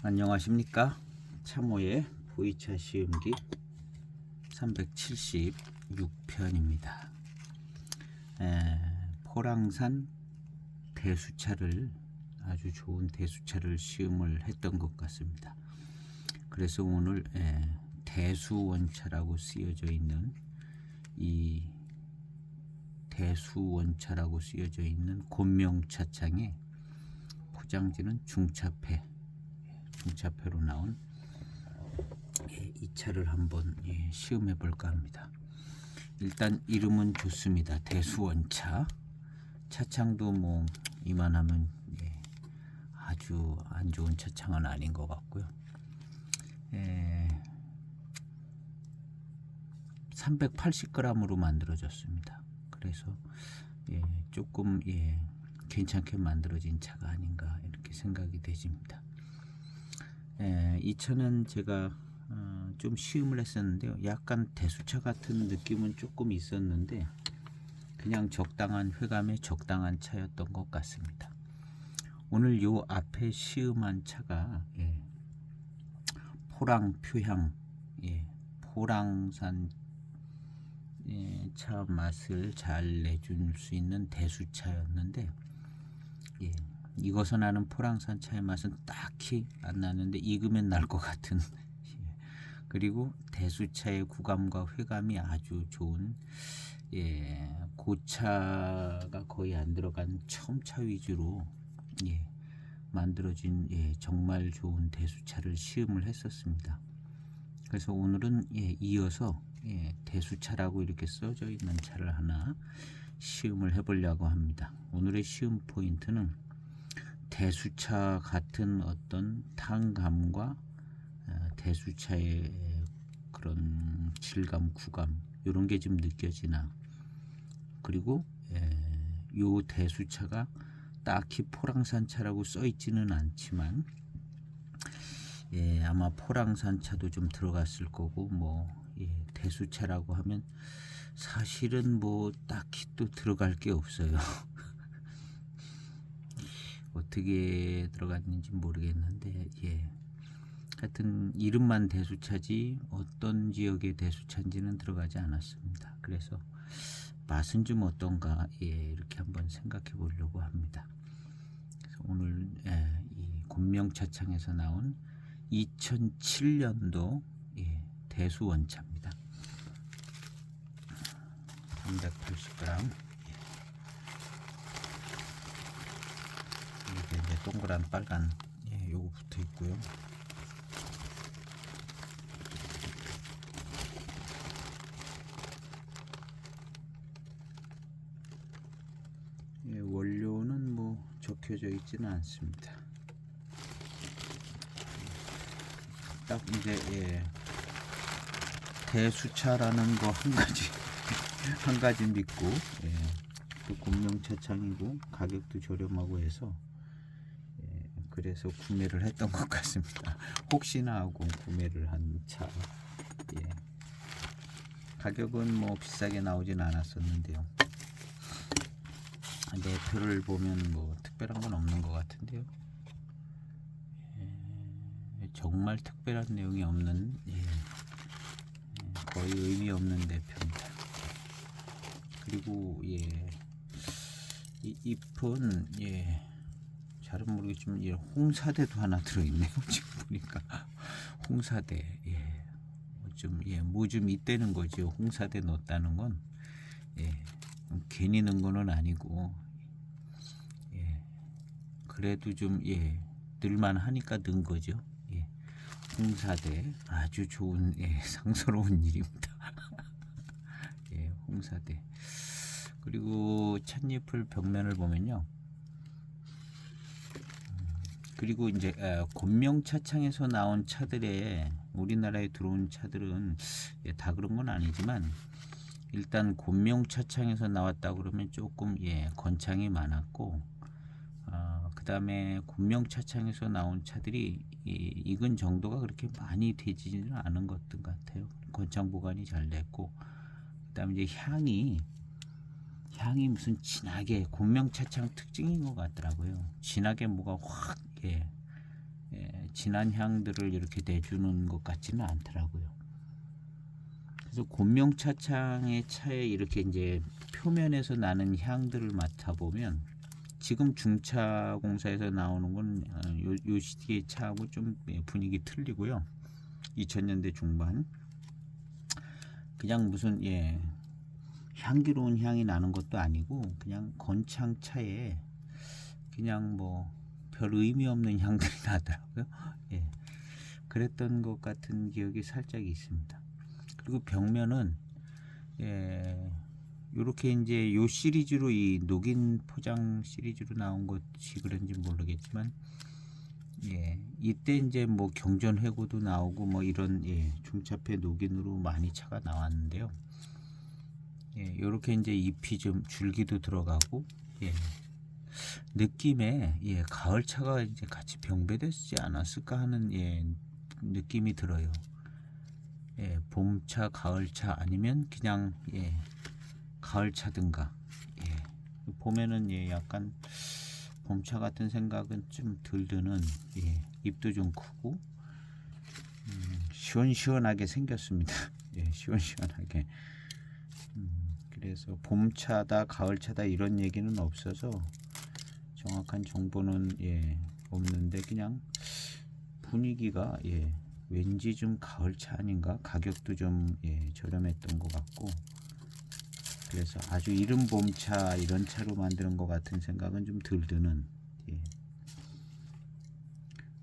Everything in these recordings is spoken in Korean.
안녕하십니까. 참호의 보이차 시음기 376편입니다. 포랑산 대수차를 아주 좋은 대수차를 시음을 했던 것 같습니다. 그래서 오늘 대수원차라고 쓰여져 있는 이 대수원차라고 쓰여져 있는 곤명차창에 포장지는 중차패로 나온 이 차를 한번 시음해 볼까 합니다. 일단 이름은 좋습니다. 대수원차. 차창도 뭐 이만하면 아주 안 좋은 차창은 아닌 것 같고요. 380g으로 만들어졌습니다. 그래서 조금 괜찮게 만들어진 차가 아닌가 이렇게 생각이 되집니다. 이 차는 제가 좀 시음을 했었는데요. 약간 대수차 같은 느낌은 조금 있었는데 그냥 적당한 회감에 적당한 차였던 것 같습니다. 오늘 요 앞에 시음한 차가 포랑표향 포랑산 차 맛을 잘 내줄 수 있는 대수차였는데 익어서 나는 포랑산 차의 맛은 딱히 안 나는데 익으면 날 것 같은 그리고 대수차의 구감과 회감이 아주 좋은 고차가 거의 안 들어간 첨차 위주로 만들어진 정말 좋은 대수차를 시음을 했었습니다. 그래서 오늘은 이어서 대수차라고 이렇게 써져 있는 차를 하나 시음을 해보려고 합니다. 오늘의 시음 포인트는 대수차 같은 어떤 탕감과 대수차의 그런 질감, 구감 이런 게 좀 느껴지나, 그리고 요 대수차가 딱히 포랑산 차라고 써 있지는 않지만 아마 포랑산 차도 좀 들어갔을 거고 대수차라고 하면 사실은 뭐 딱히 또 들어갈 게 없어요. 어떻게 들어갔는지 모르겠는데 하여튼 이름만 대수차지 어떤 지역의 대수차인지는 들어가지 않았습니다. 그래서 맛은 좀 어떤가 이렇게 한번 생각해 보려고 합니다. 그래서 오늘 이 곤명차창에서 나온 2007년도 대수원차입니다. 380g. 이게 이제 동그란 빨간 요거 붙어 있고요. 원료는 뭐 적혀져 있지는 않습니다. 딱 이제 대수차라는 거 한 가지 믿고 또 곤명차창이고 가격도 저렴하고 해서 그래서 구매를 했던 것 같습니다. 혹시나 하고 구매를 한 차. 가격은 뭐 비싸게 나오진 않았었는데요. 내표를 보면 뭐 특별한 건 없는 것 같은데요. 정말 특별한 내용이 없는 거의 의미 없는 내표입니다. 그리고 이 잎은 잘은 모르겠지만 홍사대도 하나 들어있네요. 지금 보니까 홍사대 뭐 좀 있다는 거죠. 홍사대 넣었다는 건 괜히 넣은 거는 아니고 그래도 좀 넣을만 하니까 넣은 거죠. 홍사대 아주 좋은 상스러운 일입니다. 홍사대. 그리고 찻잎을 벽면을 보면요. 그리고 이제 곤명차창에서 나온 차들에 우리나라에 들어온 차들은 다 그런 건 아니지만 일단 곤명차창에서 나왔다 그러면 조금 건창이 많았고 그 다음에 곤명차창에서 나온 차들이 익은 정도가 그렇게 많이 되지는 않은 것 같아요. 건창 보관이 잘 됐고 그 다음에 이제 향이 무슨 진하게 곤명차창 특징인 것 같더라고요. 진하게 뭐가 확 진한 향들을 이렇게 내주는 것 같지는 않더라고요. 그래서 곤명차창의 차에 이렇게 이제 표면에서 나는 향들을 맡아보면 지금 중차 공사에서 나오는 건 요 시기의 차하고 좀 분위기 틀리고요. 2000년대 중반 그냥 무슨 향기로운 향이 나는 것도 아니고 그냥 건창 차에 그냥 뭐 별 의미 없는 향들이 나더라고요. 그랬던 것 같은 기억이 살짝 있습니다. 그리고 벽면은 요렇게 이제 요 시리즈로 이 녹인 포장 시리즈로 나온 것이 그런지 모르겠지만 이때 이제 뭐 경전 회고도 나오고 뭐 이런 중차폐 녹인으로 많이 차가 나왔는데요. 요렇게 이제 잎이 좀 줄기도 들어가고 느낌에 가을차가 이제 같이 병배되지 않았을까 하는 느낌이 들어요. 봄차, 가을차 아니면 그냥 가을차든가. 봄에는 약간 봄차 같은 생각은 좀 덜 드는 잎도 좀 크고 시원시원하게 생겼습니다. 시원시원하게. 그래서 봄차다 가을차다 이런 얘기는 없어서 정확한 정보는 없는데 그냥 분위기가 왠지 좀 가을차 아닌가, 가격도 좀 저렴했던 것 같고, 그래서 아주 이른 봄차 이런 차로 만드는 것 같은 생각은 좀 덜 드는.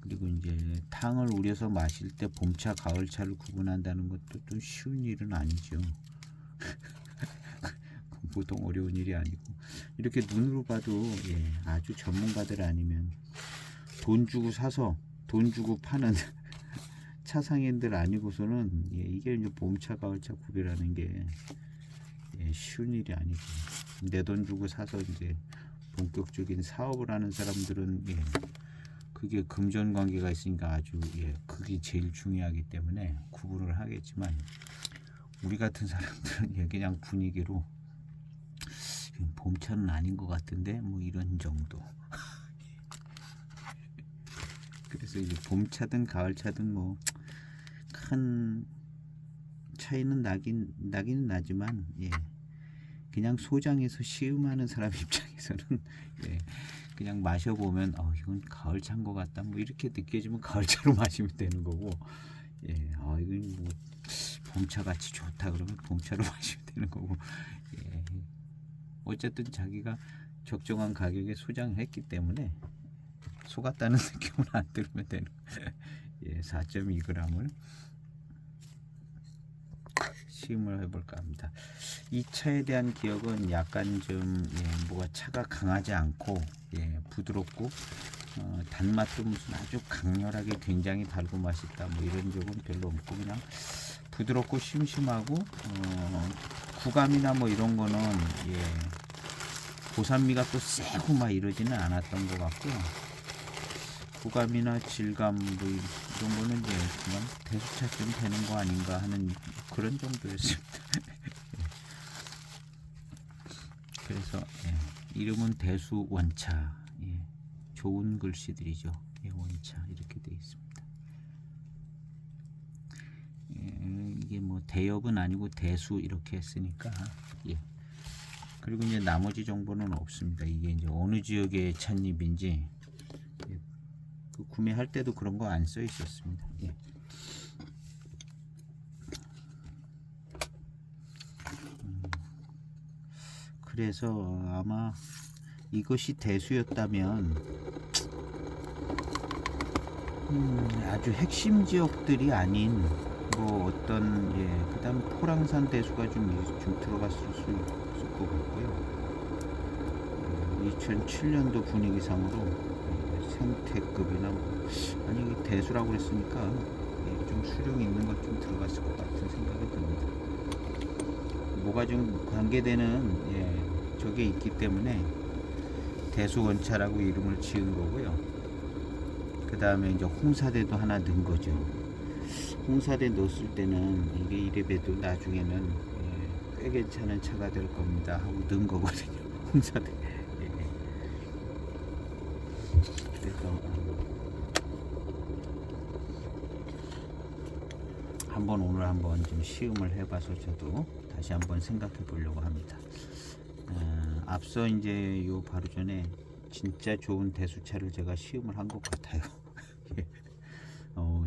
그리고 이제 탕을 우려서 마실 때 봄차 가을차를 구분한다는 것도 좀 쉬운 일은 아니죠. 보통 어려운 일이 아니고, 이렇게 눈으로 봐도 아주 전문가들 아니면 돈 주고 사서 돈 주고 파는 차상인들 아니고서는 이게 이제 봄차 가을차 구별하는 게 쉬운 일이 아니고, 내 돈 주고 사서 이제 본격적인 사업을 하는 사람들은 그게 금전 관계가 있으니까 아주 그게 제일 중요하기 때문에 구분을 하겠지만, 우리 같은 사람들은 그냥 분위기로 봄차는 아닌 것 같은데 뭐 이런 정도. 그래서 이제 봄차든 가을차든 뭐 큰 차이는 나기는 나지만 그냥 소장에서 시음하는 사람 입장에서는 그냥 마셔보면 이건 가을차인 것 같다 뭐 이렇게 느껴지면 가을차로 마시면 되는 거고, 이건 뭐 봄차 같이 좋다 그러면 봄차로 마시면 되는 거고, 어쨌든 자기가 적정한 가격에 소장했기 때문에 속았다는 느낌은 안 들으면 되는 4.2g을 시음을 해볼까 합니다. 이 차에 대한 기억은 약간 좀 뭐가 차가 강하지 않고 부드럽고 단맛도 무슨 아주 강렬하게 굉장히 달고 맛있다 뭐 이런 적은 별로 없고, 그냥 부드럽고 심심하고 구감이나 뭐 이런 거는 고산미가 또 세고 막 이러지는 않았던 것 같고요. 구감이나 질감 뭐 이런 거는 그냥 대수차쯤 되는 거 아닌가 하는 그런 정도였습니다. 그래서 이름은 대수원차. 좋은 글씨들이죠. 원차 이렇게 되어 있습니다. 이게 뭐 대엽은 아니고 대수 이렇게 했으니까. 그리고 이제 나머지 정보는 없습니다. 이게 이제 어느 지역의 찻잎인지 그 구매할 때도 그런 거 안 써 있었습니다. 그래서 아마 이것이 대수였다면 아주 핵심 지역들이 아닌 뭐 어떤 그다음 포랑산 대수가 좀 들어갔을 수 있을 것 같고요. 2007년도 분위기상으로 생태급이나 아니 대수라고 그랬으니까 좀 수령이 있는 것 좀 들어갔을 것 같은 생각이 듭니다. 뭐가 좀 관계되는 저게 있기 때문에 대수원차라고 이름을 지은 거고요. 그 다음에 이제 홍사대도 하나 넣은 거죠. 홍사대 넣었을 때는 이게 이래봬도 나중에는 꽤 괜찮은 차가 될 겁니다 하고 넣은 거거든요. 홍사대. 그래서 오늘 한번 좀 시음을 해봐서 저도 다시 한번 생각해 보려고 합니다. 앞서 이제 요 바로 전에 진짜 좋은 대수차를 제가 시음을 한 것 같아요.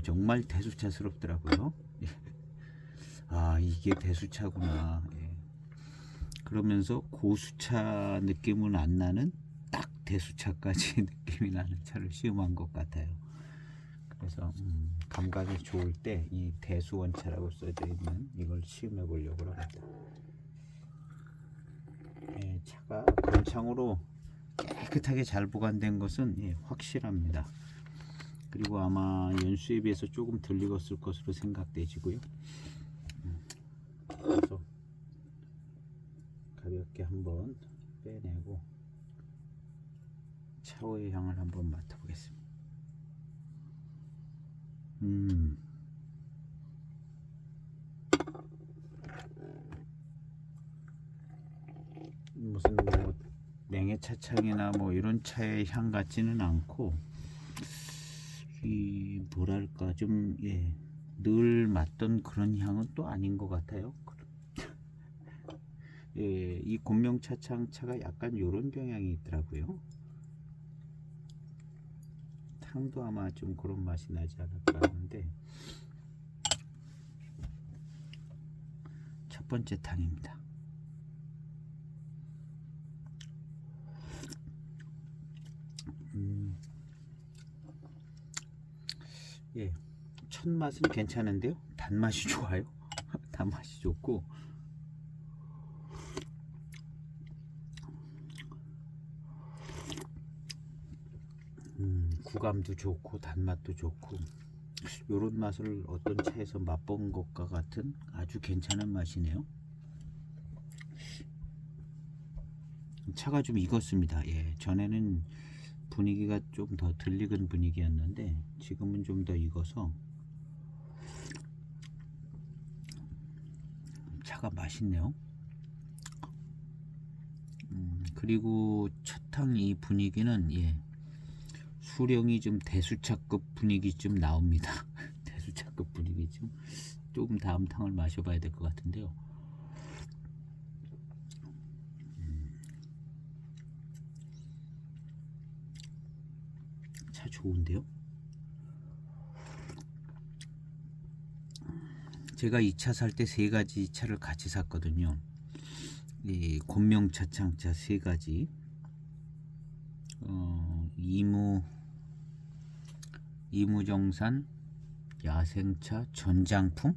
정말 대수차스럽더라고요. 아, 이게 대수차구나. 그러면서 고수차 느낌은 안 나는 딱 대수차까지 느낌이 나는 차를 시음한 것 같아요. 그래서 감각이 좋을 때 이 대수원차라고 써져 있는 이걸 시음해 보려고 합니다. 차가 건창으로 깨끗하게 잘 보관된 것은 확실합니다. 그리고 아마 연수에 비해서 조금 덜 익었을 것으로 생각되지고요. 그래서 가볍게 한번 빼내고 차의 향을 한번 맡아보겠습니다. 무슨 뭐 냉해 차창이나 뭐 이런 차의 향 같지는 않고, 이 뭐랄까 좀 늘 맡던 그런 향은 또 아닌 것 같아요. 이 곤명 차창 차가 약간 요런 경향이 있더라고요. 탕도 아마 좀 그런 맛이 나지 않을까 하는데, 첫 번째 탕입니다. 첫 맛은 괜찮은데요. 단맛이 좋아요. 단맛이 좋고, 구감도 좋고 단맛도 좋고, 요런 맛을 어떤 차에서 맛본 것과 같은 아주 괜찮은 맛이네요. 차가 좀 익었습니다. 전에는 분위기가 좀 더 덜 익은 분위기였는데 지금은 좀 더 익어서 차가 맛있네요. 그리고 첫탕 이 분위기는 수령이 좀 대수차급 분위기 좀 나옵니다. 대수차급 분위기 조금 다음 탕을 마셔봐야 될 것 같은데요. 차 좋은데요. 제가 이 차 살 때 세 가지 차를 같이 샀거든요. 이 곤명 차창차 세 가지, 이무정산 야생차 전장품,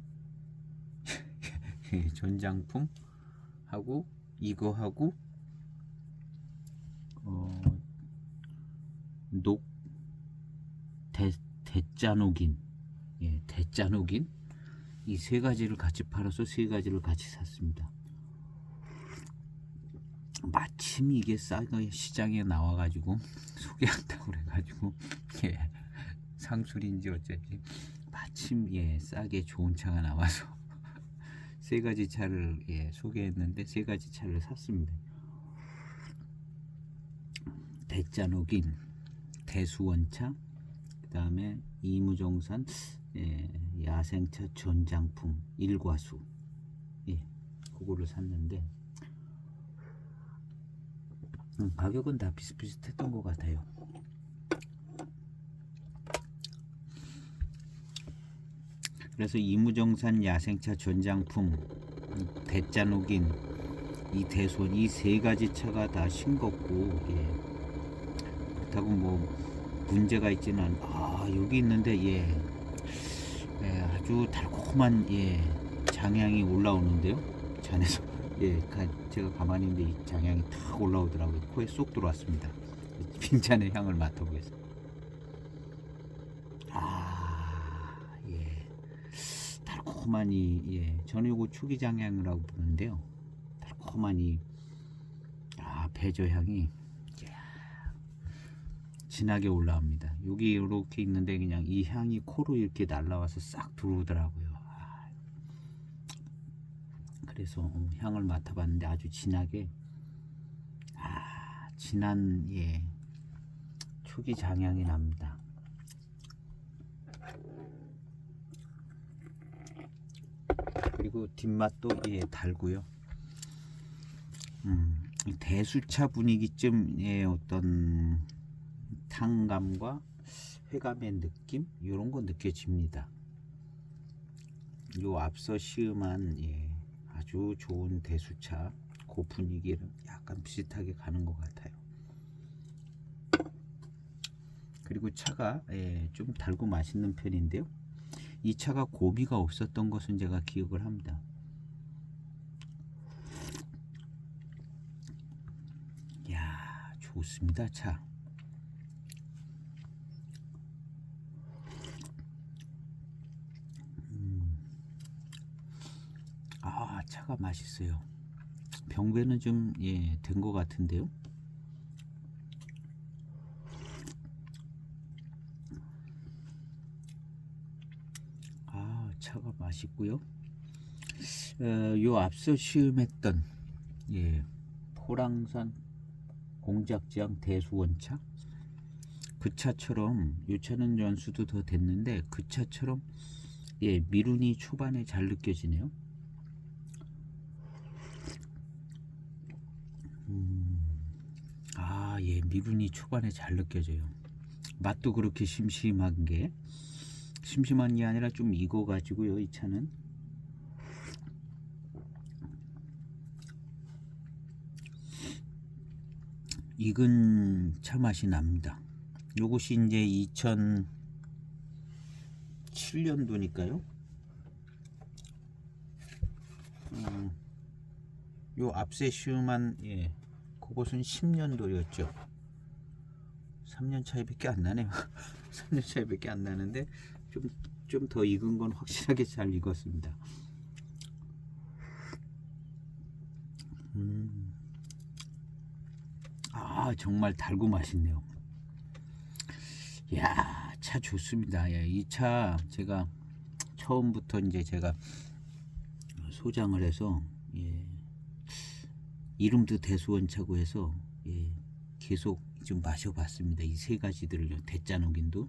전장품 하고 이거 녹 대짜노긴, 대짜노긴, 이 세 가지를 같이 팔아서 세 가지를 같이 샀습니다. 마침 이게 싸게 시장에 나와가지고 소개한다고 그래가지고 상술인지 어쩐지 마침 싸게 좋은 차가 나와서 세 가지 차를 소개했는데 세 가지 차를 샀습니다. 대짜노긴, 대수원차, 그 다음에 이무정산 야생차 전장품 일과수, 그거를 샀는데 가격은 다 비슷비슷했던 것 같아요. 그래서 이무정산 야생차 전장품, 대짜노긴, 이 대수원, 이 세 가지 차가 다 싱겁고, 그렇다고 뭐 문제가 있지는 여기 있는데 아주 달콤한 장향이 올라오는데요. 잔에서 제가 가만히 있는데 이 장향이 탁 올라오더라고요. 코에 쏙 들어왔습니다. 빈잔의 향을 맡아보겠습니다. 달콤한 저는 이거 초기장향이라고 부르는데요. 달콤한 배저향이 진하게 올라옵니다. 여기 이렇게 있는데 그냥 이 향이 코로 이렇게 날라와서 싹 들어오더라고요. 그래서 향을 맡아봤는데 아주 진하게, 진한 초기 장향이 납니다. 그리고 뒷맛도 예, 달고요. 대수차 분위기쯤의 어떤 탕감과 회감의 느낌 이런 거 느껴집니다. 요 앞서 시음한 예, 아주 좋은 대수차 그 분위기를 약간 비슷하게 가는 것 같아요. 그리고 차가 예, 좀 달고 맛있는 편인데요. 이 차가 고비가 없었던 것은 제가 기억을 합니다. 야, 좋습니다. 차. 아, 차가 맛있어요. 병배는 좀 예, 된 것 같은데요. 아, 차가 맛있고요. 요 앞서 시음했던 예, 포랑산 공작지향 대수원차 그 차처럼 요 차는 연수도 더 됐는데 그 차처럼 예, 미룬이 초반에 잘 느껴지네요. 아, 예, 미룬이 초반에 잘 느껴져요. 맛도 그렇게 심심한 게 아니라 좀 익어가지고요. 이 차는 익은 차 맛이 납니다. 요것이 이제 2007년도니까요. 요 앞세 시음한 예, 그것은 10년도였죠. 3년 차이밖에 안 나네요. 3년 차이밖에 안 나는데 좀 더 익은 건 확실하게 잘 익었습니다. 아, 정말 달고 맛있네요. 야, 차 좋습니다. 예, 이 차 제가 처음부터 이제 제가 소장을 해서 예, 이름도 대수원차고 해서 예, 계속 좀 마셔봤습니다. 이 세 가지들을요. 대짜노긴도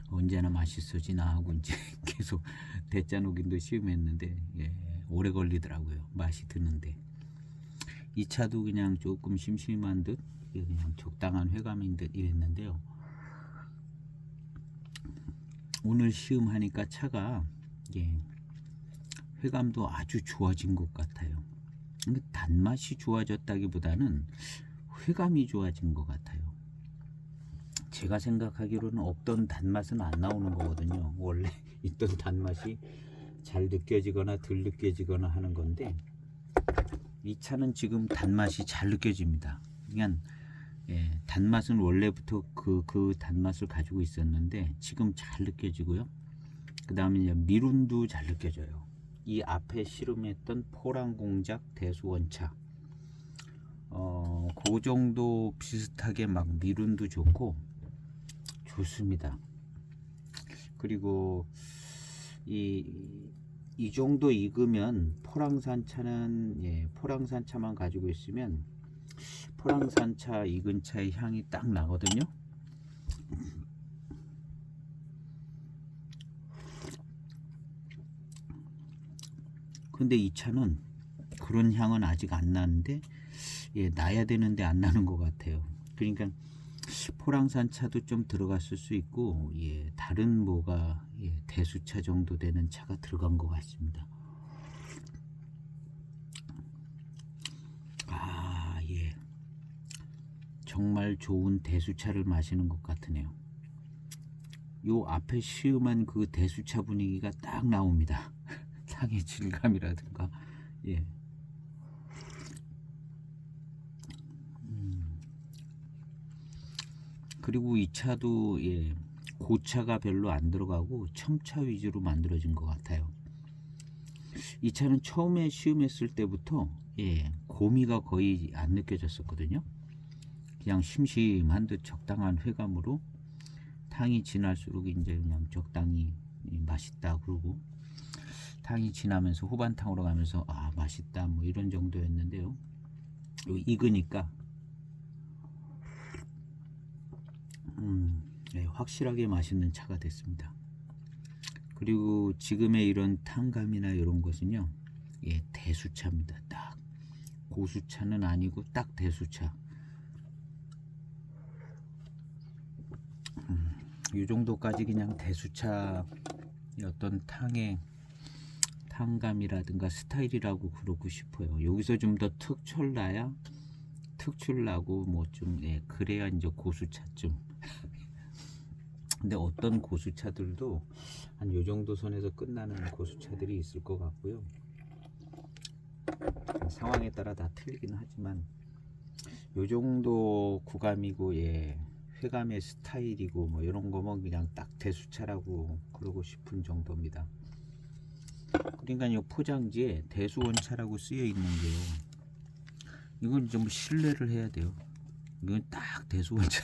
언제나 맛있어지나 하고 이제 계속 대짜노긴도 시음했는데 예, 오래 걸리더라고요. 맛이 드는데 이 차도 그냥 조금 심심한 듯 그냥 적당한 회감인 듯 이랬는데요. 오늘 시음하니까 차가 예, 회감도 아주 좋아진 것 같아요. 근데 단맛이 좋아졌다기보다는 회감이 좋아진 것 같아요. 제가 생각하기로는 없던 단맛은 안 나오는 거거든요. 원래 있던 단맛이 잘 느껴지거나 덜 느껴지거나 하는 건데 이 차는 지금 단맛이 잘 느껴집니다. 그냥 예, 단맛은 원래부터 그 단맛을 가지고 있었는데 지금 잘 느껴지고요. 그 다음에 미룬도 잘 느껴져요. 이 앞에 씨름했던 포랑공작 대수원차 그 정도 비슷하게 막 미룬도 좋고 좋습니다. 그리고 이 정도 익으면 포랑산 차는 예, 포랑산 차만 가지고 있으면 포랑산 차 익은 차의 향이 딱 나거든요. 근데 이 차는 그런 향은 아직 안 나는데 예, 나야 되는데 안 나는 것 같아요. 그러니까 포랑산 차도 좀 들어갔을 수 있고 예, 다른 뭐가 예, 대수차 정도 되는 차가 들어간 것 같습니다. 아, 예, 정말 좋은 대수차를 마시는 것 같으네요. 요 앞에 시음한 그 대수차 분위기가 딱 나옵니다. 향의 질감이라든가 예. 그리고 이 차도 예, 고차가 별로 안 들어가고 첨차 위주로 만들어진 것 같아요. 이 차는 처음에 시음했을 때부터 예, 고미가 거의 안 느껴졌었거든요. 그냥 심심한 듯 적당한 회감으로 탕이 지날수록 이제 그냥 적당히 맛있다 그러고 탕이 지나면서 후반탕으로 가면서 아 맛있다 뭐 이런 정도였는데요. 익으니까 네, 확실하게 맛있는 차가 됐습니다. 그리고 지금의 이런 탕감이나 이런 것은요 대수차입니다. 딱 고수차는 아니고 딱 대수차. 이 정도까지 그냥 대수차 어떤 탕감이라든가 스타일이라고 그러고 싶어요. 여기서 좀 더 특출나고 뭐 좀 그래야 이제 고수차쯤. 근데 어떤 고수차들도 한 요 정도 선에서 끝나는 고수차들이 있을 것 같고요. 상황에 따라 다 틀리긴 하지만 요 정도 구감이고 회감의 스타일이고 뭐 이런 거면 그냥 딱 대수차라고 그러고 싶은 정도입니다. 그러니까 이 포장지에 대수원차라고 쓰여 있는 게요. 이건 좀 신뢰를 해야 돼요. 이건 딱 대수원차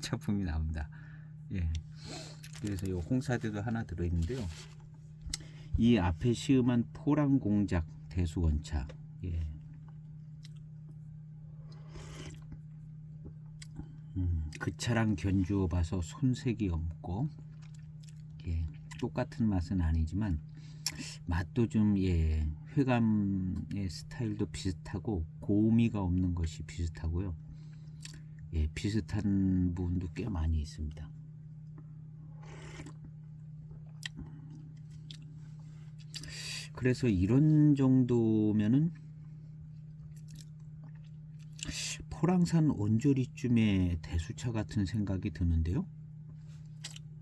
작품이 나옵니다. 그래서 이 홍사대도 하나 들어있는데요. 이 앞에 시음한 포랑공작 대수원차. 그 차랑 견주어 봐서 손색이 없고 똑같은 맛은 아니지만 맛도 좀 회감의 스타일도 비슷하고 고미가 없는 것이 비슷하고요. 비슷한 부분도 꽤 많이 있습니다. 그래서 이런 정도면은 포랑산 언저리쯤에 대수차 같은 생각이 드는데요.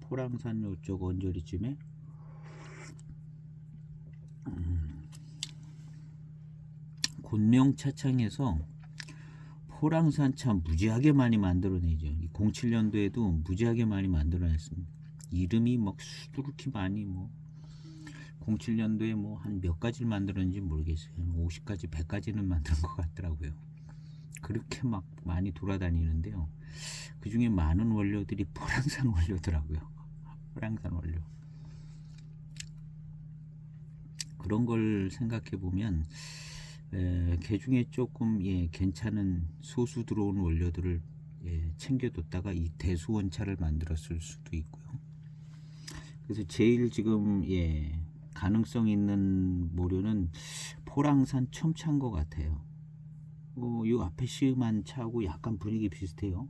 포랑산 요쪽 언저리쯤에 곤명차창에서 포랑산차 무지하게 많이 만들어내죠. 07년도에도 무지하게 많이 만들어냈습니다. 이름이 막 수두룩히 많이 07년도에 한 몇 가지를 만들었는지 모르겠어요. 50가지, 100가지는 만든 것 같더라고요. 그렇게 막 많이 돌아다니는데요. 그 중에 많은 원료들이 포랑산 원료더라고요. 포랑산 원료. 그런 걸 생각해 보면 그 중에 조금 괜찮은 소수 들어온 원료들을 챙겨뒀다가 이 대수원차를 만들었을 수도 있고요. 그래서 제일 지금 가능성 있는 모료는 포랑산 첨차인 것 같아요. 요 앞에 시음한 차하고 약간 분위기 비슷해요.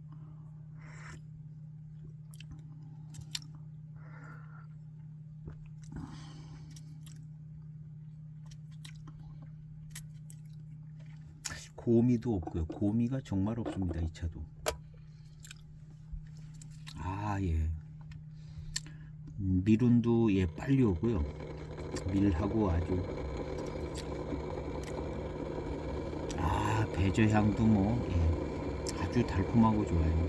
고미도 없고요. 고미가 정말 없습니다. 이 차도. 밀운도 빨리 오고요. 밀하고 배저향도 아주 달콤하고 좋아요.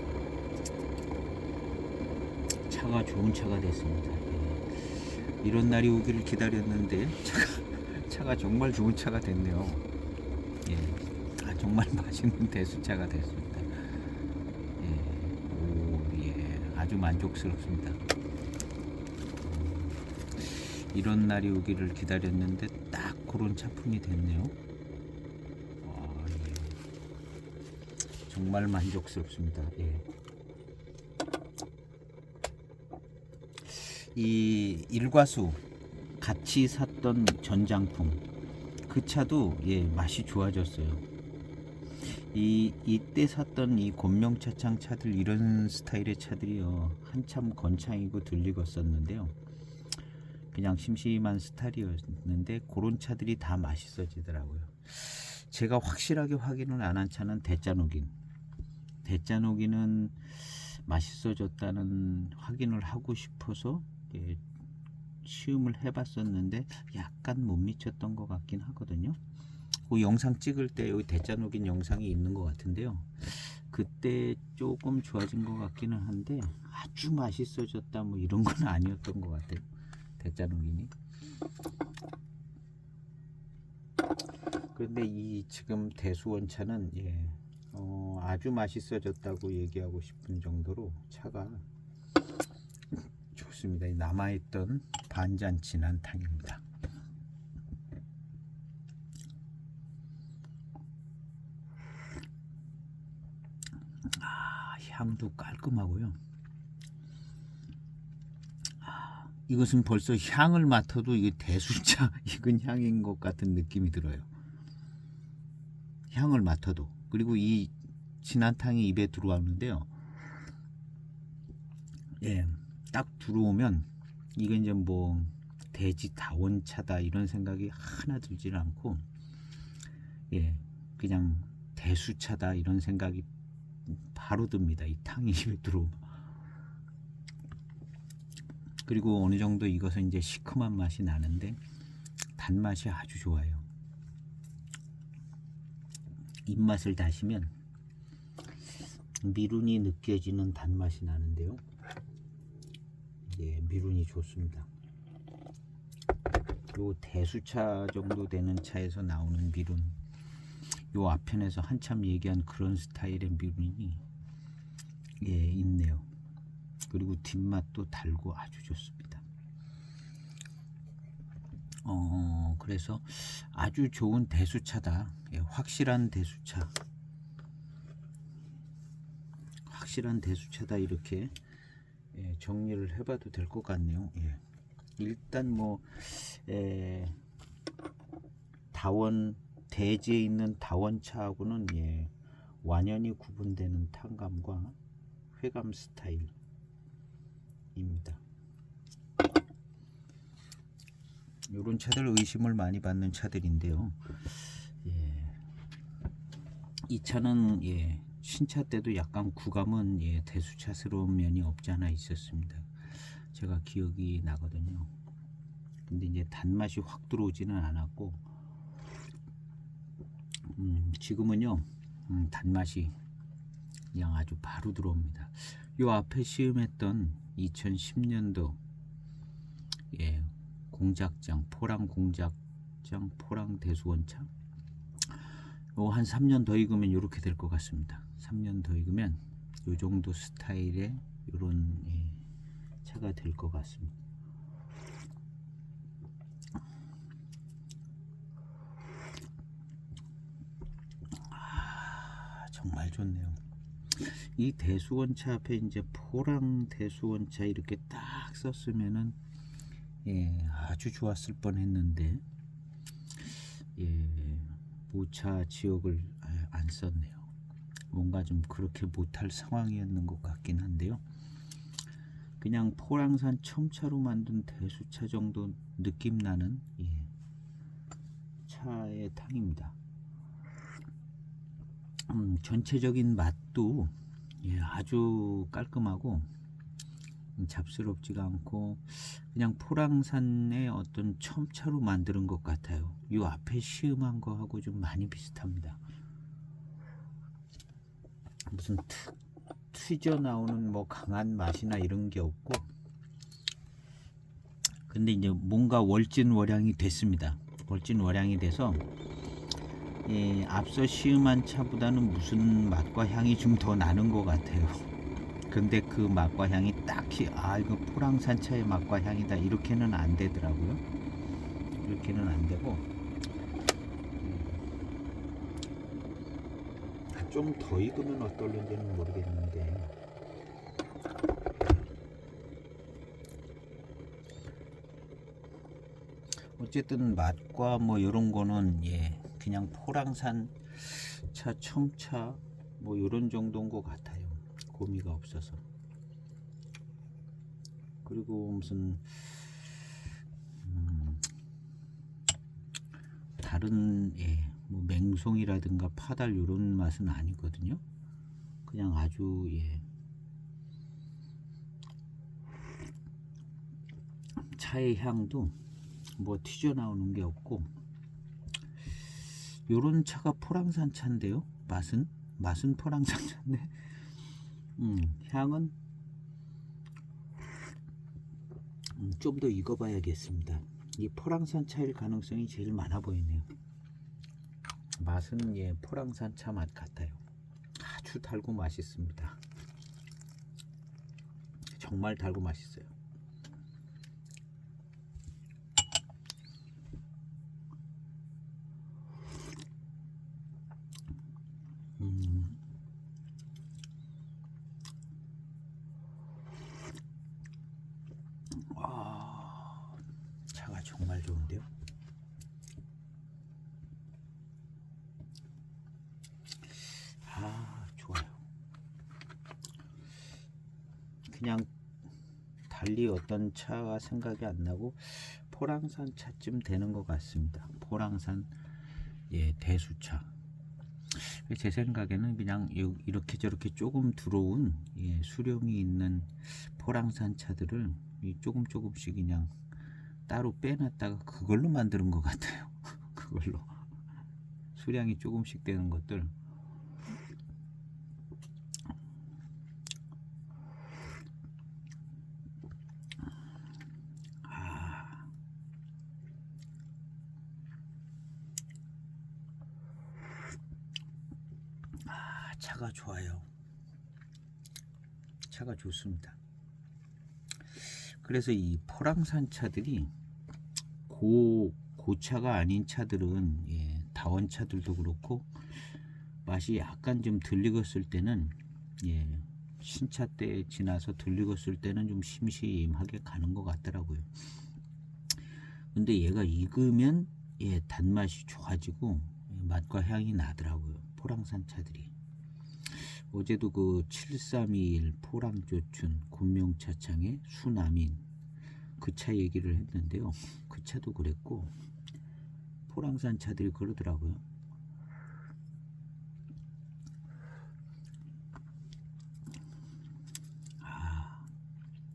차가 좋은 차가 됐습니다. 이런 날이 오기를 기다렸는데 차가 정말 좋은 차가 됐네요. 정말 맛있는 대수차가 됐습니다. 아주 만족스럽습니다. 이런 날이 오기를 기다렸는데 딱 그런 차품이 됐네요. 정말 만족스럽습니다. 이 일과수 같이 샀던 전장품 그 차도 맛이 좋아졌어요. 이때 샀던 이 곤명차창 차들, 이런 스타일의 차들이요 한참 건창이고 들리겠었는데요. 그냥 심심한 스타일이었는데 그런 차들이 다 맛있어지더라고요. 제가 확실하게 확인을 안 한 차는 대짜노기는 맛있어졌다는 확인을 하고 싶어서 시음을 해봤었는데 약간 못 미쳤던 것 같긴 하거든요. 그 영상 찍을 때 여기 대짜녹인 영상이 있는 것 같은데요. 그때 조금 좋아진 것 같기는 한데 아주 맛있어졌다 뭐 이런 건 아니었던 것 같아요. 대짜녹인이. 그런데 이 지금 대수원차는 아주 맛있어졌다고 얘기하고 싶은 정도로 차가 좋습니다. 남아있던 반잔치 난탕입니다. 향도 깔끔하고요. 이것은 벌써 향을 맡아도 이게 대수차 익은 향인 것 같은 느낌이 들어요. 향을 맡아도. 그리고 이 진한 탕이 입에 들어오는데요. 예, 딱 들어오면 이게 이제 뭐 돼지 다원차다 이런 생각이 하나 들질 않고, 예, 그냥 대수차다 이런 생각이 바로 듭니다. 이 탕이 입에 들어오면. 그리고 어느 정도 익어서 이제 시큼한 맛이 나는데 단맛이 아주 좋아요. 입맛을 다시면 미룬이 느껴지는 단맛이 나는데요. 예, 미룬이 좋습니다. 요 대수차 정도 되는 차에서 나오는 미룬, 요 앞편에서 한참 얘기한 그런 스타일의 미룬이 예, 있네요. 그리고 뒷맛도 달고 아주 좋습니다. 그래서 아주 좋은 대수차다. 예, 확실한 대수차. 확실한 대수차다 이렇게 예, 정리를 해봐도 될 것 같네요. 예. 일단 뭐 다원 대지에 있는 다원차하고는 예, 완연히 구분되는 탕감과 회감 스타일입니다. 이런 차들 의심을 많이 받는 차들인데요. 예. 이 차는 예, 신차 때도 약간 구감은 예, 대수차스러운 면이 없지 않아 있었습니다. 제가 기억이 나거든요. 근데 이제 단맛이 확 들어오지는 않았고, 지금은요, 단맛이 그냥 아주 바로 들어옵니다. 요 앞에 시음했던 2010년도 예, 공작장, 포랑 공작장, 포랑 대수원차, 한 3년 더 익으면 이렇게 될 것 같습니다. 3년 더 익으면 요 정도 스타일의 요런 예, 차가 될 것 같습니다. 정말 좋네요. 이 대수원차 앞에 이제 포랑 대수원차 이렇게 딱 썼으면은 예, 아주 좋았을 뻔했는데 예, 모차 지역을 안 썼네요. 뭔가 좀 그렇게 못할 상황이었는 것 같긴 한데요. 그냥 포랑산 첨차로 만든 대수차 정도 느낌 나는 예, 차의 탕입니다. 전체적인 맛도 예, 아주 깔끔하고 잡스럽지가 않고 그냥 포랑산의 어떤 첨차로 만드는 것 같아요. 이 앞에 시음한 거하고 좀 많이 비슷합니다. 무슨 튀져 나오는 뭐 강한 맛이나 이런 게 없고, 근데 이제 뭔가 월진월양이 됐습니다. 월진월양이 돼서 예, 앞서 시음한 차보다는 무슨 맛과 향이 좀 더 나는 것 같아요. 근데 그 맛과 향이 딱히 이거 포랑산 차의 맛과 향이다 이렇게는 안 되더라고요. 이렇게는 안 되고 좀 더 익으면 어떨는지는 모르겠는데 어쨌든 맛과 뭐 이런 거는 예, 그냥 포랑산 차, 첨차 뭐 이런 정도인 것 같아요. 고미가 없어서. 그리고 무슨 다른 예, 뭐 맹송이라든가 파달 이런 맛은 아니거든요. 그냥 아주 예, 차의 향도 뭐 튀져 나오는 게 없고 요런 차가 포랑산 차인데요. 맛은 포랑산 차인데 향은 좀 더 익어봐야겠습니다. 이 포랑산 차일 가능성이 제일 많아 보이네요. 맛은 예, 포랑산 차 맛 같아요. 아주 달고 맛있습니다. 정말 달고 맛있어요. 정말 좋은데요. 좋아요. 그냥 달리 어떤 차가 생각이 안 나고 포랑산 차쯤 되는 것 같습니다. 포랑산 대수차. 제 생각에는 그냥 이렇게 저렇게 조금 들어온 수령이 있는 포랑산 차들을 조금씩 그냥 따로 빼놨다가 그걸로 만드는 것 같아요. 그걸로 수량이 조금씩 되는 것들. 차가 좋아요. 차가 좋습니다. 그래서 이 포랑산 차들이 고차가 아닌 차들은 다원 차들도 그렇고 맛이 약간 좀 덜 익었을 때는 신차 때 지나서 덜 익었을 때는 좀 심심하게 가는 것 같더라고요. 근데 얘가 익으면 단맛이 좋아지고 맛과 향이 나더라고요. 포랑산 차들이. 어제도 그 7321 포랑조춘 곤명차창의 수남인 그 차 얘기를 했는데요. 그 차도 그랬고 포랑산 차들이 그러더라고요.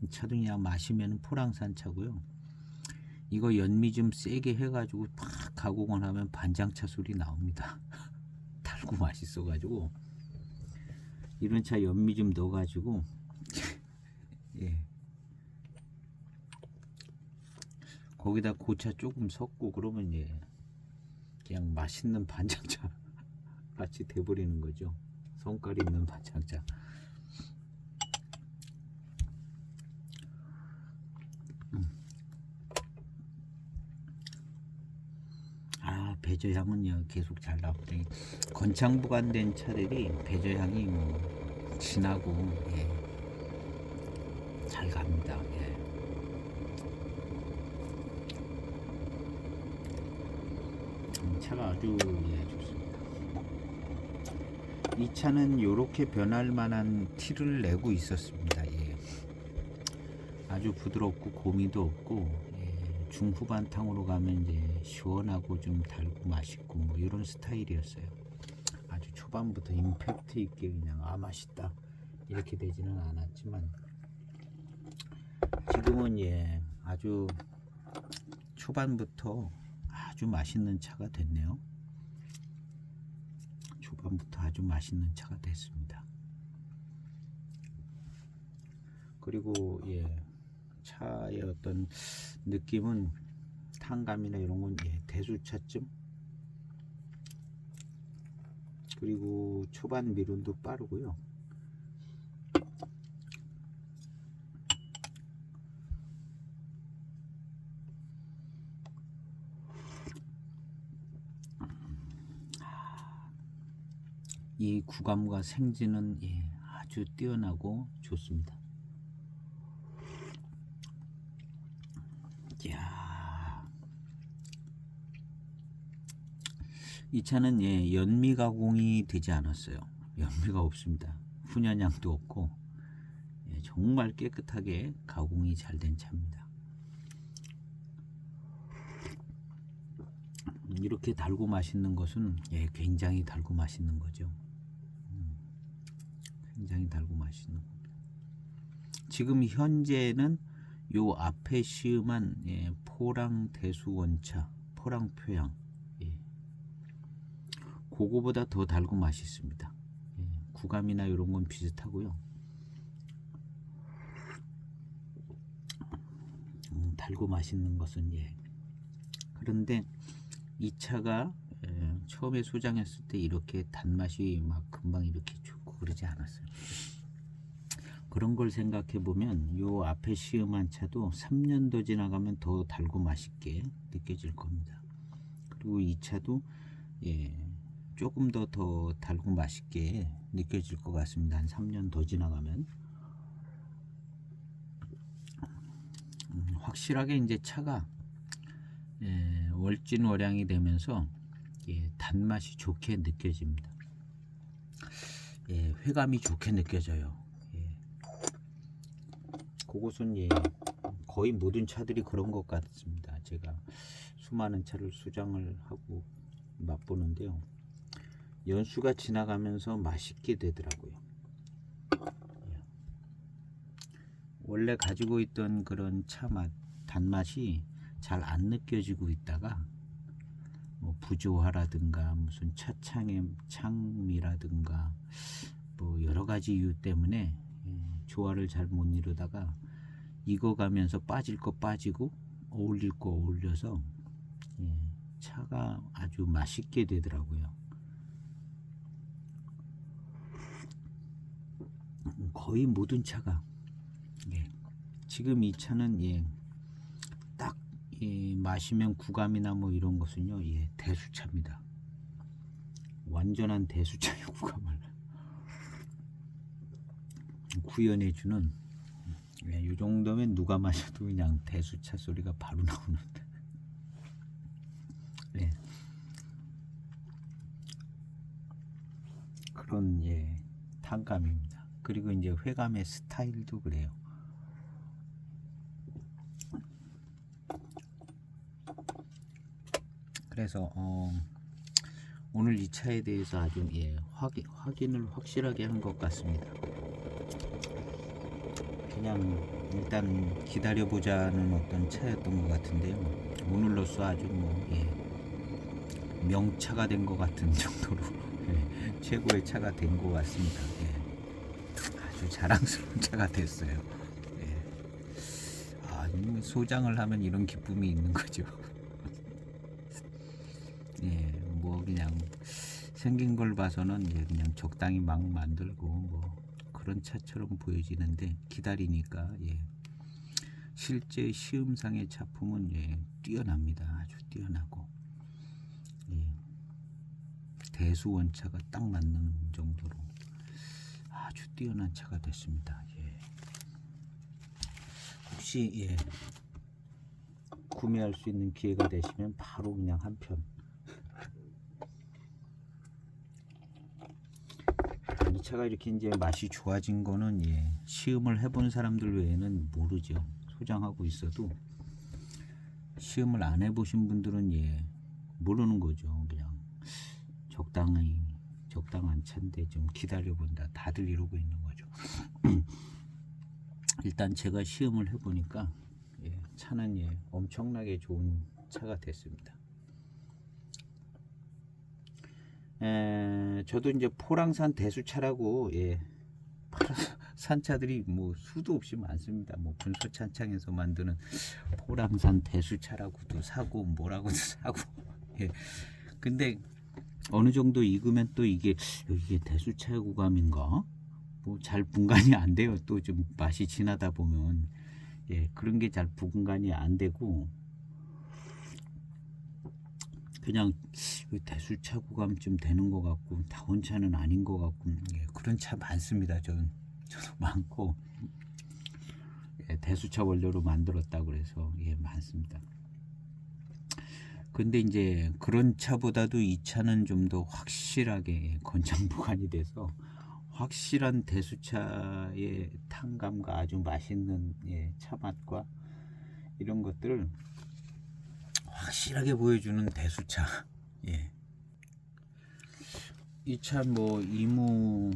이 차도 그냥 마시면 포랑산 차고요. 이거 연미 좀 세게 해가지고 팍 가공을 하면 반장차 소리 나옵니다. 달고 맛있어가지고 이런 차 연미 좀 넣어가지고 거기다 고차 조금 섞고 그러면 그냥 맛있는 반장차 같이 돼버리는 거죠. 성깔 있는 반장차. 배저향은요 계속 잘 나오더니 건창 보관된 차들이 배저향이 뭐 진하고 잘 갑니다. 차가 아주 좋습니다. 이 차는 이렇게 변할 만한 티를 내고 있었습니다. 아주 부드럽고 고미도 없고 중후반탕으로 가면 이제 시원하고 좀 달고 맛있고 뭐 이런 스타일이었어요. 아주 초반부터 임팩트 있게 그냥 맛있다 이렇게 되지는 않았지만 지금은 아주 초반부터 아주 맛있는 차가 됐네요. 초반부터 아주 맛있는 차가 됐습니다. 그리고 차의 어떤 느낌은 탄감이나 이런 건 대수차쯤, 그리고 초반 미룬도 빠르고요. 이 구감과 생지는 아주 뛰어나고 좋습니다. 이 차는 연미 가공이 되지 않았어요. 연미가 없습니다. 훈연향도 없고 정말 깨끗하게 가공이 잘 된 차입니다. 이렇게 달고 맛있는 것은 굉장히 달고 맛있는 거죠. 굉장히 달고 맛있는 겁니다. 지금 현재는 요 앞에 시음한 포랑 대수원차, 포랑 표양, 그거보다 더 달고 맛있습니다. 구감이나 이런 건 비슷하고요. 달고 맛있는 것은 그런데 이 차가 처음에 소장했을 때 이렇게 단맛이 막 금방 이렇게 좋고 그러지 않았어요. 그런 걸 생각해 보면 요 앞에 시음한 차도 3년 더 지나가면 더 달고 맛있게 느껴질 겁니다. 그리고 이 차도 조금 더 달고 맛있게 느껴질 것 같습니다. 한 3년 더 지나가면 확실하게 이제 차가 월진월양이 되면서 단맛이 좋게 느껴집니다. 회감이 좋게 느껴져요. 그것은 거의 모든 차들이 그런 것 같습니다. 제가 수많은 차를 수장을 하고 맛보는데요. 연수가 지나가면서 맛있게 되더라고요. 원래 가지고 있던 그런 차맛, 단맛이 잘 안 느껴지고 있다가 뭐 부조화라든가 무슨 차창의 창미라든가 뭐 여러 가지 이유 때문에 조화를 잘 못 이루다가 익어가면서 빠질 거 빠지고 어울릴 거 어울려서 차가 아주 맛있게 되더라고요. 거의 모든 차가 지금 이 차는 딱 마시면 구감이나 뭐 이런 것은요 대수차입니다. 완전한 대수차의 구감을 구현해주는 이 정도면 누가 마셔도 그냥 대수차 소리가 바로 나오는데 그런 탄감입니다. 그리고 이제 회감의 스타일도 그래요. 그래서 오늘 이 차에 대해서 아주 확인을 확실하게 한 것 같습니다. 그냥 일단 기다려보자는 어떤 차였던 것 같은데요. 오늘로써 아주 명차가 된 것 같은 정도로 최고의 차가 된 것 같습니다. 아주 자랑스러운 차가 됐어요. 소장을 하면 이런 기쁨이 있는 거죠. 뭐 그냥 생긴 걸 봐서는 그냥 적당히 막 만들고 뭐 그런 차처럼 보여지는데 기다리니까 실제 시음상의 차품은 뛰어납니다. 아주 뛰어나고 대수원차가 딱 맞는 정도로 아주 뛰어난 차가 됐습니다. 혹시 구매할 수 있는 기회가 되시면 바로 그냥 한 편. 이 차가 이렇게 이제 맛이 좋아진 거는 시음을 해본 사람들 외에는 모르죠. 소장하고 있어도 시음을 안 해보신 분들은 모르는 거죠. 그냥 적당한 차인데 좀 기다려본다. 다들 이러고 있는 거죠. 일단 제가 시음을 해보니까 차는 엄청나게 좋은 차가 됐습니다. 저도 이제 포랑산 대수차라고 산차들이 뭐 수도 없이 많습니다. 뭐 분소차창에서 만드는 포랑산 대수차라고도 사고 뭐라고도 사고 근데 어느 정도 익으면 또 이게 대수차의 구감인가? 뭐 잘 분간이 안 돼요. 또 좀 맛이 지나다 보면 그런 게 잘 분간이 안 되고 그냥 대수차 구감쯤 되는 것 같고 다운차는 아닌 것 같고 그런 차 많습니다. 저도 많고 대수차 원료로 만들었다 그래서 많습니다. 근데 이제 그런 차보다도 이 차는 좀 더 확실하게 건장 보관이 돼서 확실한 대수차의 탄감과 아주 맛있는 차 맛과 이런 것들을 확실하게 보여주는 대수차. 이 차 뭐 이무산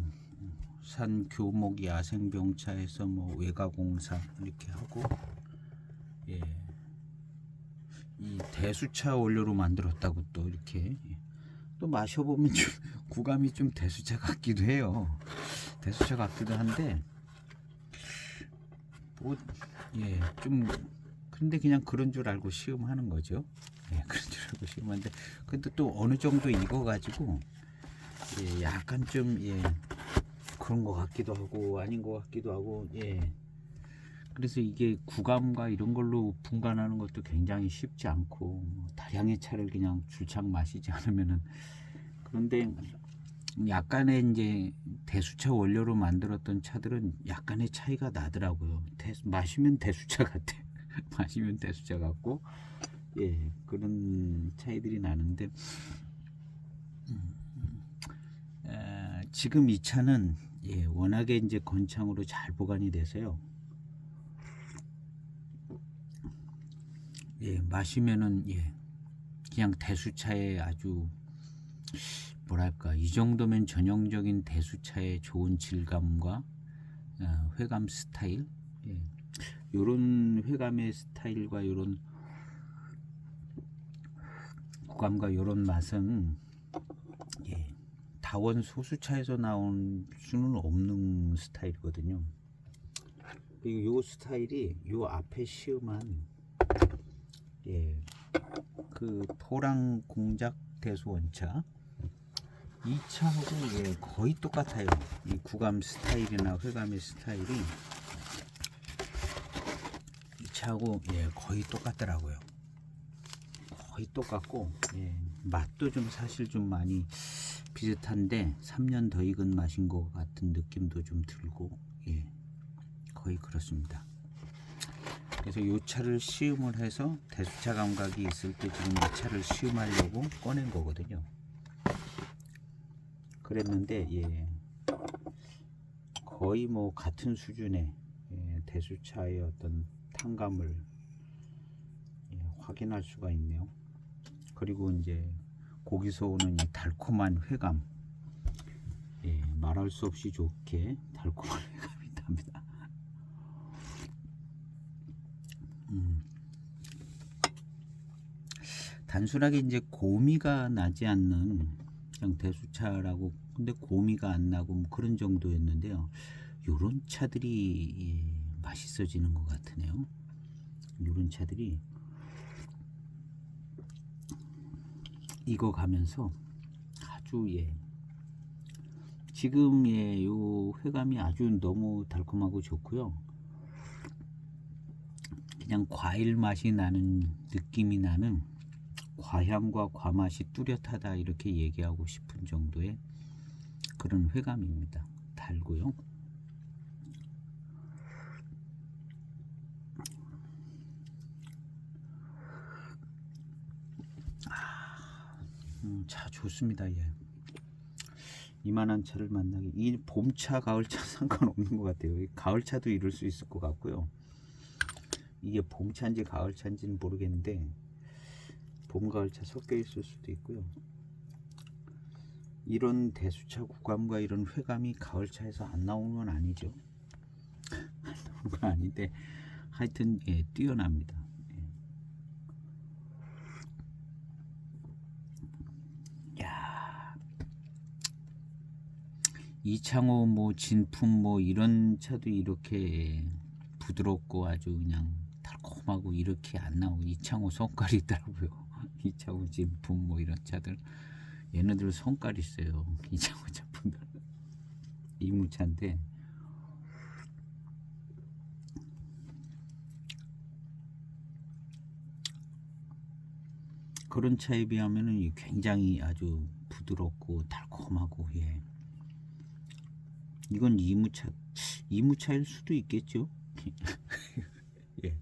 교목 야생병차에서 뭐 외가공사 이렇게 하고 이 대수차 원료로 만들었다고 또 이렇게 또 마셔보면 좀 구감이 좀 대수차 같기도 해요. 대수차 같기도 한데 뭐 좀 근데 그냥 그런 줄 알고 시음하는 거죠. 그런 줄 알고 시음하는데 근데 또 어느 정도 익어가지고 약간 좀 그런 것 같기도 하고 아닌 것 같기도 하고 그래서 이게 구감과 이런 걸로 분간하는 것도 굉장히 쉽지 않고 다량의 차를 그냥 줄창 마시지 않으면은 그런데 약간의 이제 대수차 원료로 만들었던 차들은 약간의 차이가 나더라고요. 마시면 대수차 같아. 마시면 대수차 같고 예, 그런 차이들이 나는데 지금 이 차는 예, 워낙에 이제 건창으로 잘 보관이 돼서요. 예, 마시면은 예, 그냥 대수차에 아주 뭐랄까 이 정도면 전형적인 대수차의 좋은 질감과 회감 스타일, 예, 요런 회감의 스타일과 요런 구감과 요런 맛은 예, 다원 소수차에서 나온 수는 없는 스타일이거든요. 그리고 요 스타일이 요 앞에 시음한 예, 그 포랑 공작 대수원차 이 차하고 예, 거의 똑같아요. 이 구감 스타일이나 회감의 스타일이 이 차하고 예, 거의 똑같더라고요. 거의 똑같고 예, 맛도 좀 사실 좀 많이 비슷한데 3년 더 익은 맛인 것 같은 느낌도 좀 들고 예, 거의 그렇습니다. 그래서 이 차를 시음을 해서 대수차 감각이 있을 때 지금 이 차를 시음하려고 꺼낸 거거든요. 그랬는데 예, 거의 뭐 같은 수준의 예, 대수차의 어떤 탄감을 예, 확인할 수가 있네요. 그리고 이제 거기서 오는 이 달콤한 회감, 예, 말할 수 없이 좋게 달콤한 회감이 납니다. 단순하게 이제 고미가 나지 않는 그냥 대수차라고, 근데 고미가 안 나고 뭐 그런 정도였는데요. 요런 차들이 예, 맛있어지는 것 같으네요. 요런 차들이 익어가면서 아주 예, 지금 예, 요 회감이 아주 너무 달콤하고 좋고요. 그냥 과일 맛이 나는 느낌이 나는 과향과 과맛이 뚜렷하다 이렇게 얘기하고 싶은 정도의 그런 회감입니다. 달고요. 차 좋습니다. 예. 이만한 차를 만나기 이 봄차 가을차 상관없는 것 같아요. 가을차도 이럴 수 있을 것 같고요. 이게 봄차인지 가을차인지는 모르겠는데 봄 가을차 섞여 있을 수도 있고요. 이런 대수차 구감과 이런 회감이 가을차에서 안 나오는 건 아니죠. 안 나오는 건 아닌데 하여튼 예, 뛰어납니다. 예. 야, 이창호 뭐 진품 뭐 이런 차도 이렇게 부드럽고 아주 그냥 달콤하고 이렇게 안 나오고 이창호 성깔이 있더라고요. 이창호 진품 뭐 이런 차들 얘네들 성깔 있어요. 이창호 제품들 이무차인데 그런 차에 비하면은 굉장히 아주 부드럽고 달콤하고 예. 이건 이무차일 수도 있겠죠. 예.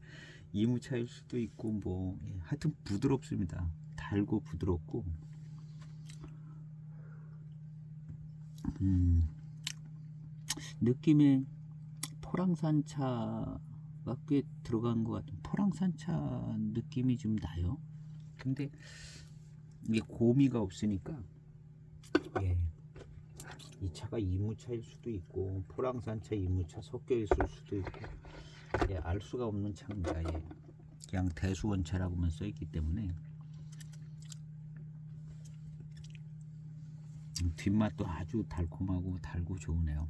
이무차일 수도 있고 뭐 예. 하여튼 부드럽습니다. 달고 부드럽고 느낌에 포랑산차가 꽤 들어간 것 같은 포랑산차 느낌이 좀 나요. 근데 이게 고미가 없으니까 예. 이 차가 이무차일 수도 있고 포랑산차 이무차 섞여 있을 수도 있고 예, 알 수가 없는 차입니다. 예. 그냥 대수원차라고만 써 있기 때문에 뒷맛도 아주 달콤하고 달고 좋으네요.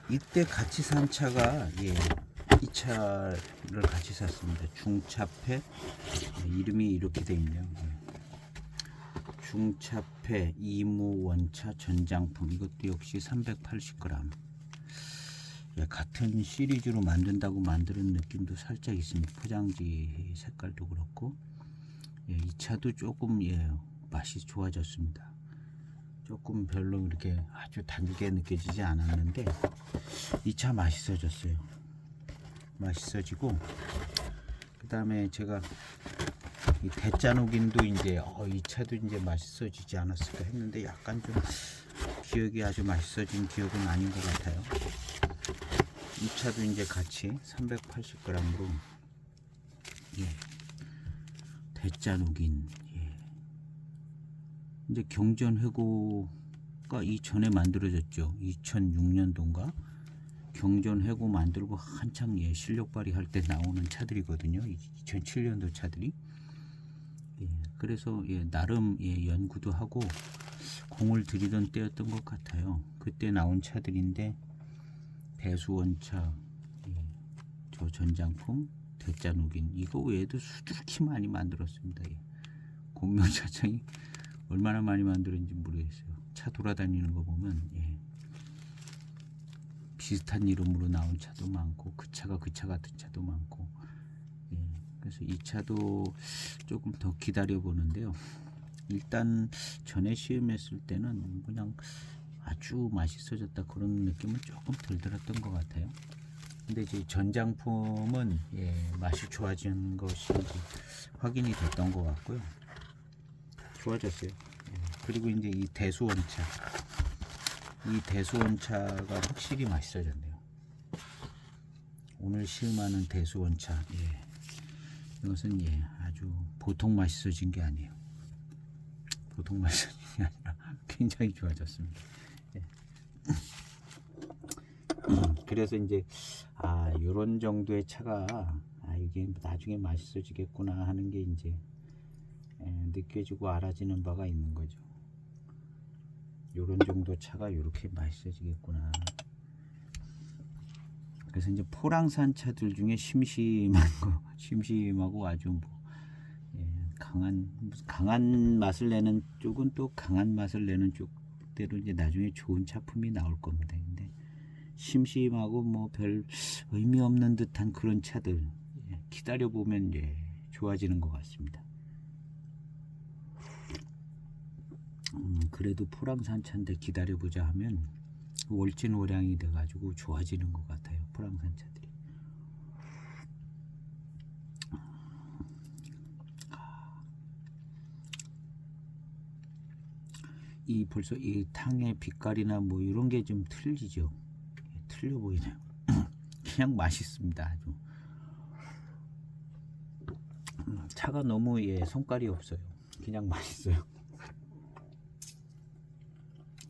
이때 같이 산 차가 예, 이 차를 같이 샀습니다. 중차패 이름이 이렇게 되어 있네요. 중차패 이무 원차 전장품 이것도 역시 380g 예, 같은 시리즈로 만든다고 만드는 느낌도 살짝 있습니다. 포장지 색깔도 그렇고 예, 이 차도 조금 예, 맛이 좋아졌습니다. 조금 별로 이렇게 아주 단게 느껴지지 않았는데 이 차 맛있어졌어요. 맛있어지고 그 다음에 제가 이 대짜노긴도 이제 이 차도 이제 맛있어지지 않았을까 했는데 약간 좀 기억이 아주 맛있어진 기억은 아닌 것 같아요. 이 차도 이제 같이 380g으로 예, 대짜노긴 이제 경전회고가 이전에 만들어졌죠. 2006년도인가 경전회고 만들고 한창 실력 발휘할 때 나오는 차들이거든요. 2007년도 차들이. 그래서 나름 연구도 하고 공을 들이던 때였던 것 같아요. 그때 나온 차들인데 대수원차, 저 전장품, 대짜노긴 이거 외에도 수두룩히 많이 만들었습니다. 곤명차창이 얼마나 많이 만들었는지 모르겠어요. 차 돌아다니는 거 보면 비슷한 이름으로 나온 차도 많고 그 차가 그 차 같은 차도 많고 그래서 이 차도 조금 더 기다려 보는데요. 일단 전에 시음했을 때는 그냥 아주 맛있어졌다 그런 느낌은 조금 덜 들었던 것 같아요. 근데 이제 전장품은 맛이 좋아진 것이 확인이 됐던 것 같고요. 좋아졌어요. 그리고 이제 이 대수원차, 이 대수원차가 확실히 맛있어졌네요. 오늘 시음하는 대수원차, 이것은 아주 보통 맛있어진 게 아니에요. 보통 맛있어진 게 아니라 굉장히 좋아졌습니다. 그래서 이제 요런 정도의 차가 이게 나중에 맛있어지겠구나 하는 게 이제 느껴지고 알아지는 바가 있는 거죠. 요런 정도 차가 이렇게 맛있어지겠구나. 그래서 이제 포랑산 차들 중에 심심하고 아주 강한 맛을 내는 쪽은 또 강한 맛을 내는 쪽대로 이제 나중에 좋은 차품이 나올 겁니다. 근데 심심하고 뭐 별 의미 없는 듯한 그런 차들 기다려 보면 좋아지는 것 같습니다. 그래도 포랑산 차인데 기다려보자 하면 월진월양이 돼가지고 좋아지는 것 같아요. 포랑산 차들이. 벌써 이 탕의 빛깔이나 뭐 이런 게 좀 틀리죠. 틀려 보이네요. 그냥 맛있습니다. 아주 차가 너무 성깔이 없어요. 그냥 맛있어요.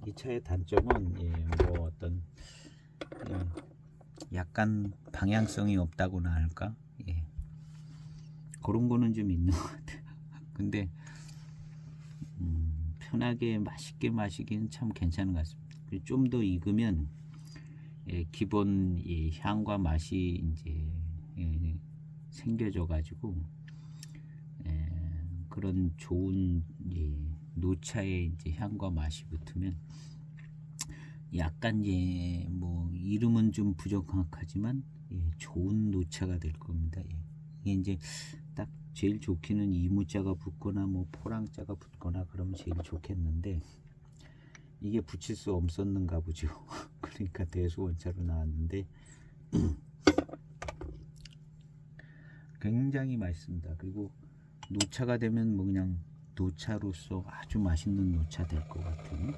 이 차의 단점은 뭐 어떤 약간 방향성이 없다고나 할까? 그런 거는 좀 있는 것 같아요. 근데 편하게 맛있게 마시기는 참 괜찮은 것 같습니다. 좀 더 익으면 기본 향과 맛이 이제 생겨져 가지고 그런 좋은 노차의 이제 향과 맛이 붙으면 약간 뭐 이름은 좀 부정확하지만 좋은 노차가 될 겁니다. 이게 이제 딱 제일 좋기는 이무자가 붙거나 뭐 포랑자가 붙거나 그러면 제일 좋겠는데 이게 붙일 수 없었는가 보죠. 그러니까 대수원차로 나왔는데 굉장히 맛있습니다. 그리고 노차가 되면 뭐 그냥 노차로서 아주 맛있는 노차 될 것 같은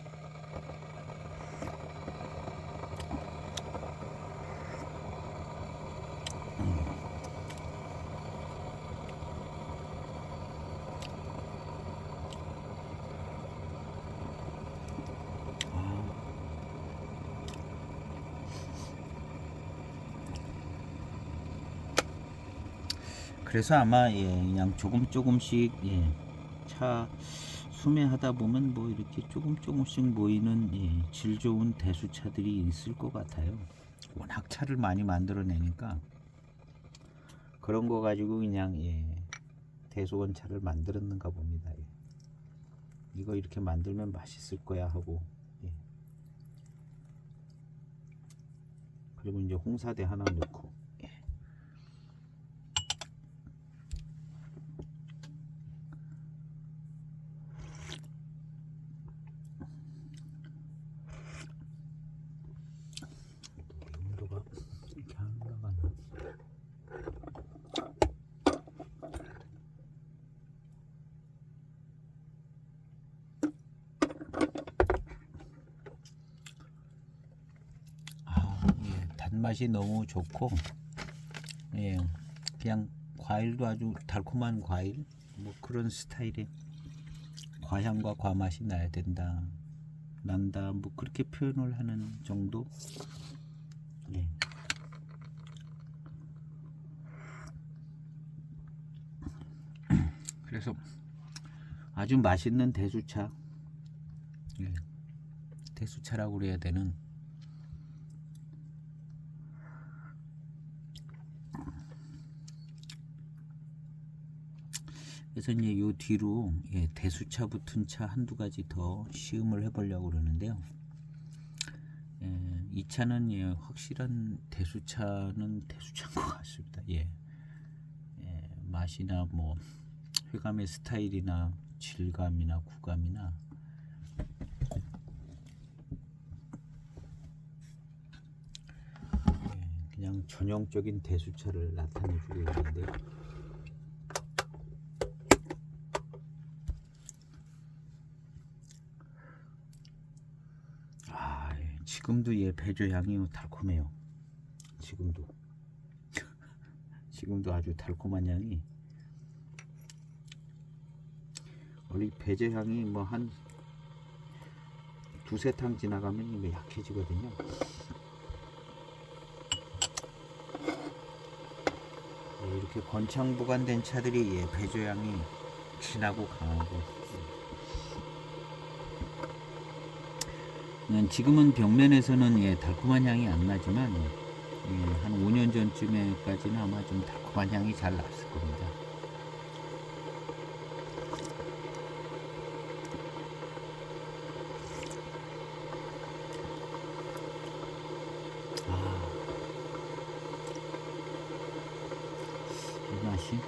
그래서 아마 그냥 조금씩 차 수매하다 보면 뭐 이렇게 조금씩 모이는 질 좋은 대수차들이 있을 것 같아요. 워낙 차를 많이 만들어내니까 그런 거 가지고 그냥 대수원 차를 만들었는가 봅니다. 이거 이렇게 만들면 맛있을 거야 하고 그리고 이제 홍사대 하나 넣고 단맛이 너무 좋고, 예, 그냥 과일도 아주 달콤한 과일, 뭐 그런 스타일의 과향과 과맛이 나야 난다, 뭐 그렇게 표현을 하는 정도. 예. 그래서 아주 맛있는 대수차, 예, 대수차라고 그래야 되는. 그래서 이제 요 뒤로, 예, 대수차 붙은 차 한두 가지 더 시음을 해보려고 그러는데요. 예, 이 차는, 예, 확실한 대수차는 대수차인 것 같습니다. 예, 예, 맛이나 뭐 쾌감의 스타일이나 질감이나 구감이나, 예, 그냥 전형적인 대수차를 나타내주고 있는데요. 지금도, 예, 배조 향이 달콤해요. 지금도 아주 달콤한 향이. 원래 배조 향이 뭐 한 두세 탕 지나가면 이게 약해지거든요. 예, 이렇게 건창 보관된 차들이, 예, 배조 향이 진하고 강하고. 지금은 벽면에서는, 예, 달콤한 향이 안 나지만, 예, 한 5년 전쯤에까지는 아마 좀 달콤한 향이 잘 났을 겁니다. 이 맛이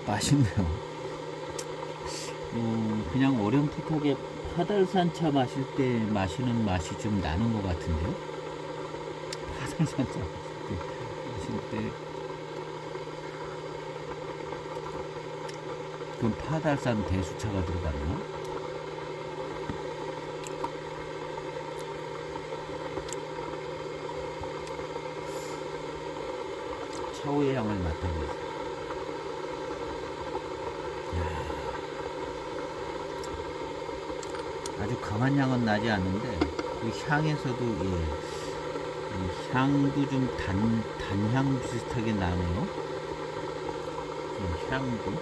맛있네요. 그냥 어렴풋하게 파달산차 마실 때 마시는 맛이 좀 나는 것 같은데요. 파달산차 마실 때 그럼 파달산 대수차가 들어갔나? 차후의 향을 맡아보세요. 아주 강한 향은 나지 않는데 그 향에서도, 예, 이 향도 좀 단향 비슷하게 나네요. 향도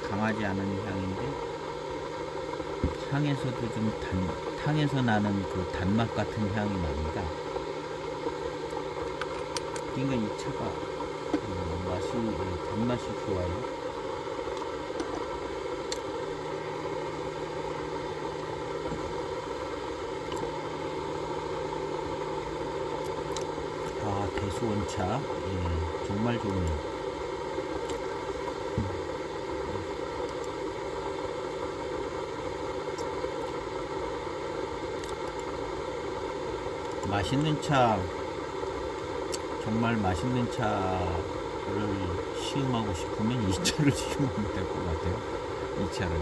강하지 않은 향인데 향에서도 좀 향에서 나는 그 단맛 같은 향이 납니다. 그러니까 이 차가 맛이, 예, 단맛이 좋아요. 대수원차, 예, 정말 좋네요. 맛있는 차, 정말 맛있는 차를 시음하고 싶으면 이 차를 시음하면 될 것 같아요. 이 차를.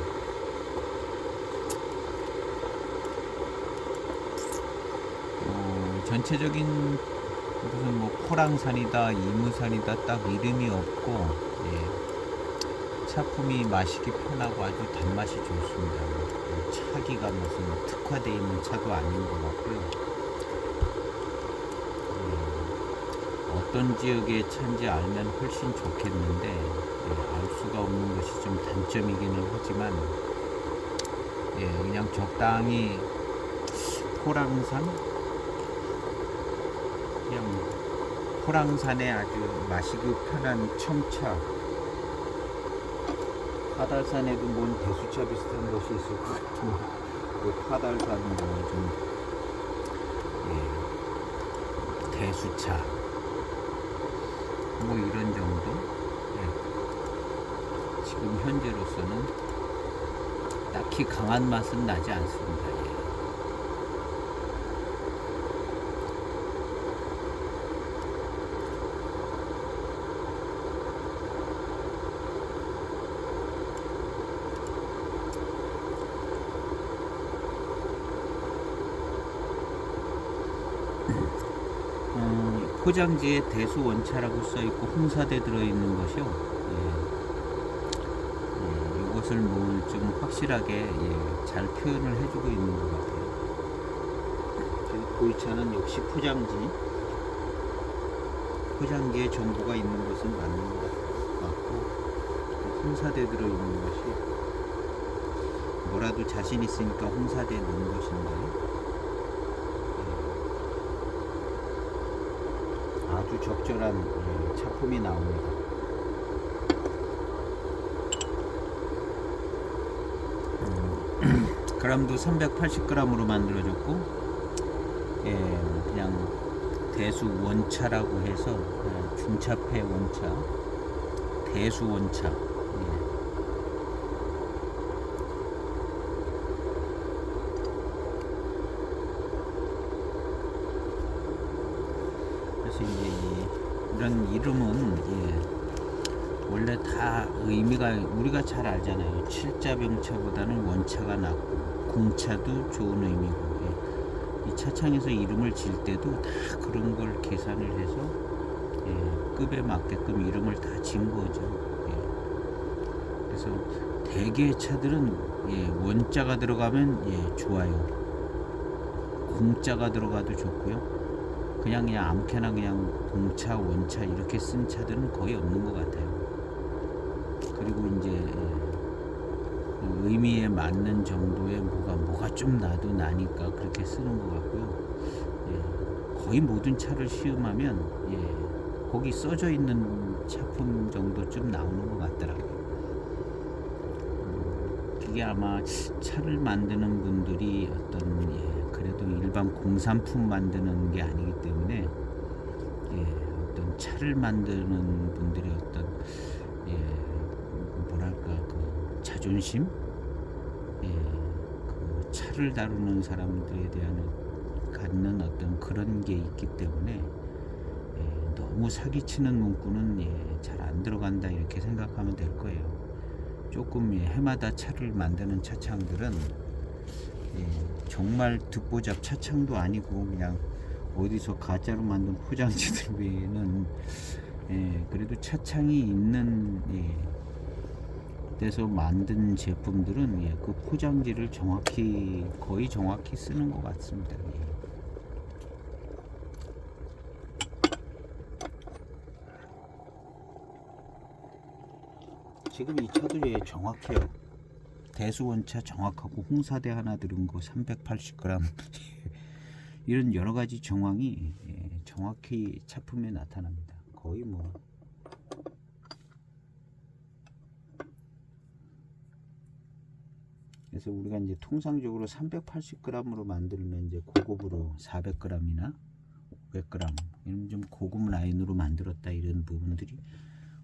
전체적인 무슨 뭐 포랑산이다, 이무산이다 딱 이름이 없고, 예, 차품이 마시기 편하고 아주 단맛이 좋습니다. 차기가 무슨 특화되어 있는 차도 아닌 것 같고요. 어떤 지역의 차인지 알면 훨씬 좋겠는데, 예, 알 수가 없는 것이 좀 단점이기는 하지만, 예, 그냥 적당히 포랑산, 그냥 포랑산에 아주 마시기 편한 첨차. 파달산에도 뭔 대수차 비슷한 것이 있을 것 같은데, 그 파달산은 좀, 예, 대수차 뭐 이런 정도. 예. 지금 현재로서는 딱히 강한 맛은 나지 않습니다. 예. 포장지에 대수원차라고 써있고 홍사대 들어있는 것이요. 이것을 뭘 좀 확실하게 잘 표현을 해주고 있는 것 같아요. 보이차는 역시 포장지에 정보가 있는 것은 맞는 것 같고, 홍사대 들어있는 것이 뭐라도 자신 있으니까 홍사대에 넣은 것인가요? 아주 적절한 차품이 나옵니다. 그람도 380g으로 만들어졌고, 그냥 대수 원차라고 해서 중차폐 원차, 대수 원차. 그래서 이제 이런 이름은 원래 다 의미가 우리가 잘 알잖아요. 칠자병차보다는 원차가 낫고 공차도 좋은 의미고, 이 차창에서 이름을 질 때도 다 그런 걸 계산을 해서 급에 맞게끔 이름을 다 진 거죠. 그래서 대개의 차들은 원자가 들어가면 좋아요. 공자가 들어가도 좋고요. 그냥 아무렇게나 그냥 공차, 원차 이렇게 쓴 차들은 거의 없는 것 같아요. 그리고 이제 의미에 맞는 정도의 뭐가 좀 나도 나니까 그렇게 쓰는 것 같고요. 거의 모든 차를 시음하면 거기 써져 있는 차품 정도쯤 나오는 것 같더라고요. 그게 아마 차를 만드는 분들이 그래도 일반 공산품 만드는 게 아니기 때문에 어떤 차를 만드는 분들의 뭐랄까 그 자존심, 그 차를 다루는 사람들에 대한 갖는 어떤 그런 게 있기 때문에 너무 사기치는 문구는 잘 안 들어간다 이렇게 생각하면 될 거예요. 조금 해마다 차를 만드는 차창들은 정말 듣보잡 차창도 아니고 그냥 어디서 가짜로 만든 포장지들 외에는 그래도 차창이 있는 데서 만든 제품들은 그 포장지를 거의 정확히 쓰는 것 같습니다. 지금 이 차도 정확해요. 대수원차 정확하고 홍사대 하나 들은 거 380g 이런 여러 가지 정황이 정확히 차품에 나타납니다. 거의 그래서 우리가 이제 통상적으로 380g으로 만들면 이제 고급으로 400g이나 500g 이런 좀 고급 라인으로 만들었다 이런 부분들이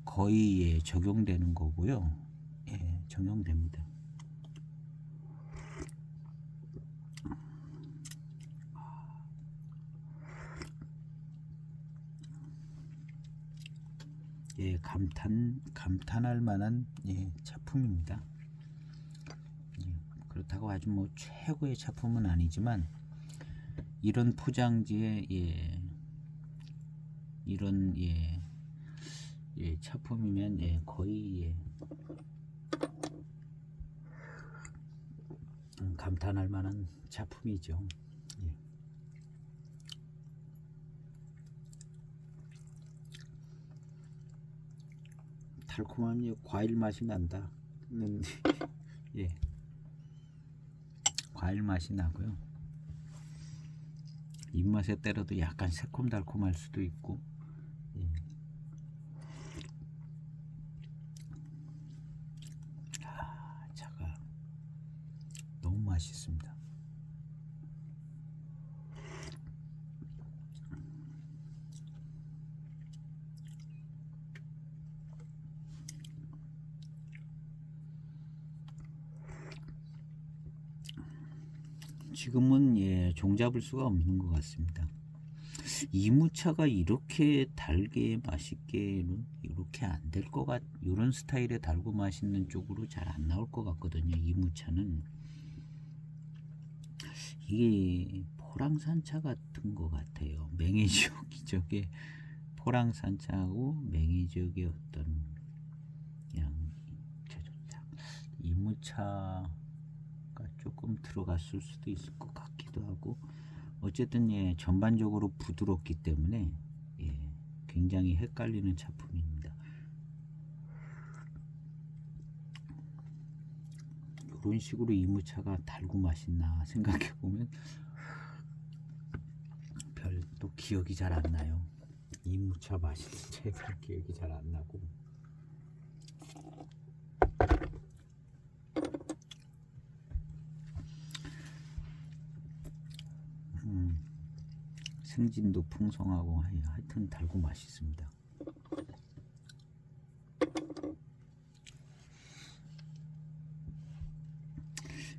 거의 적용되는 거고요. 적용됩니다. 감탄할 만한 차품입니다. 그렇다고 아주 최고의 차품은 아니지만 이런 포장지에 이런 차품이면 거의 감탄할 만한 차품이죠. 달콤한 과일 맛이 난다. 과일 맛이 나고요. 입맛에 따라도 약간 새콤달콤할 수도 있고. 차가 너무 맛있습니다. 지금은 종잡을 수가 없는 것 같습니다. 이무차가 이렇게 달게 맛있게는 이렇게 안 될 것 같. 이런 스타일의 달고 맛있는 쪽으로 잘 안 나올 것 같거든요. 이무차는 이게 포랑산차 같은 것 같아요. 맹해지역이 저게 포랑산차하고 맹해지역의 어떤 그냥 제조차 이무차가 조금 들어갔을 수도 있을 것 같기도 하고, 어쨌든 전반적으로 부드럽기 때문에 굉장히 헷갈리는 차품입니다. 이런 식으로 이무차가 달고 맛있나 생각해 보면 별 또 기억이 잘 안 나요. 이무차 맛있는 차별 기억이 잘 안 나고. 생진도 풍성하고 하여튼 달고 맛있습니다.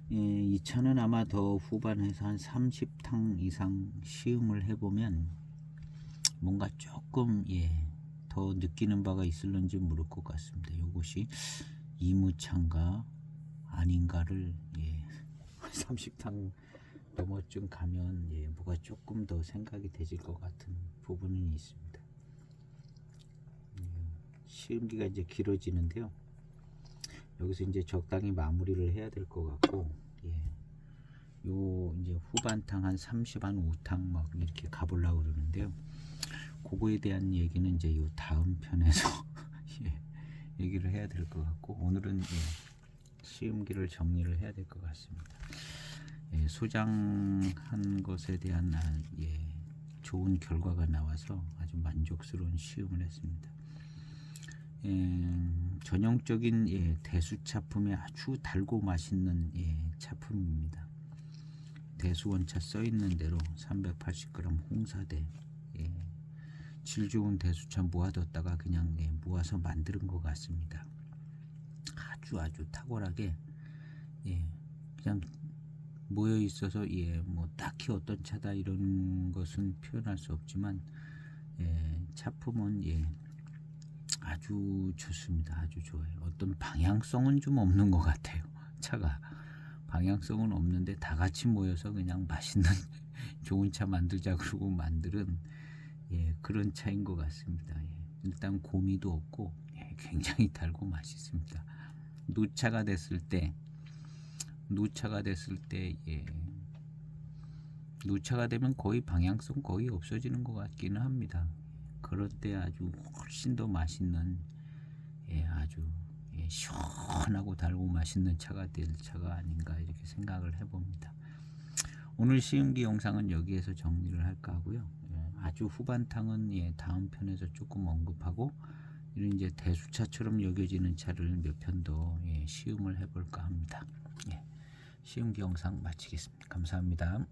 이 차는 아마 더 후반에서 한 30탕 이상 시음을 해보면 뭔가 조금 더 느끼는 바가 있을런지 모를 것 같습니다. 이것이 이무차인가 아닌가를 30탕 넘어쯤 가면 뭐가 조금 더 생각이 되질 것 같은 부분이 있습니다. 시음기가 이제 길어지는데요. 여기서 이제 적당히 마무리를 해야 될 것 같고, 요 이제 후반탕 한 30, 한 5탕 막 이렇게 가보려고 그러는데요. 그거에 대한 얘기는 이제 요 다음 편에서 얘기를 해야 될 것 같고, 오늘은 시음기를 정리를 해야 될 것 같습니다. 소장한 것에 대한 좋은 결과가 나와서 아주 만족스러운 시음을 했습니다. 전형적인 대수차품에 아주 달고 맛있는 차품입니다. 대수원차 써있는 대로 380g 홍사대, 질 좋은 대수차 모아뒀다가 그냥 모아서 만드는 것 같습니다. 아주 탁월하게 그냥 모여 있어서 뭐 딱히 어떤 차다 이런 것은 표현할 수 없지만 차품은 아주 좋습니다. 아주 좋아요. 어떤 방향성은 좀 없는 것 같아요. 차가 방향성은 없는데 다 같이 모여서 그냥 맛있는 좋은 차 만들자 그러고 만드는 그런 차인 것 같습니다. 일단 고미도 없고 굉장히 달고 맛있습니다. 노차가 됐을 때 노차가 되면 거의 방향성 거의 없어지는 것 같기는 합니다. 그럴 때 아주 훨씬 더 맛있는 아주 시원하고 달고 맛있는 차가 될 차가 아닌가 이렇게 생각을 해봅니다. 오늘 시음기 영상은 여기에서 정리를 할까 하고요. 아주 후반탕은 다음 편에서 조금 언급하고, 이런 이제 대수차처럼 여겨지는 차를 몇 편 더 시음을 해볼까 합니다. 시음기 영상 마치겠습니다. 감사합니다.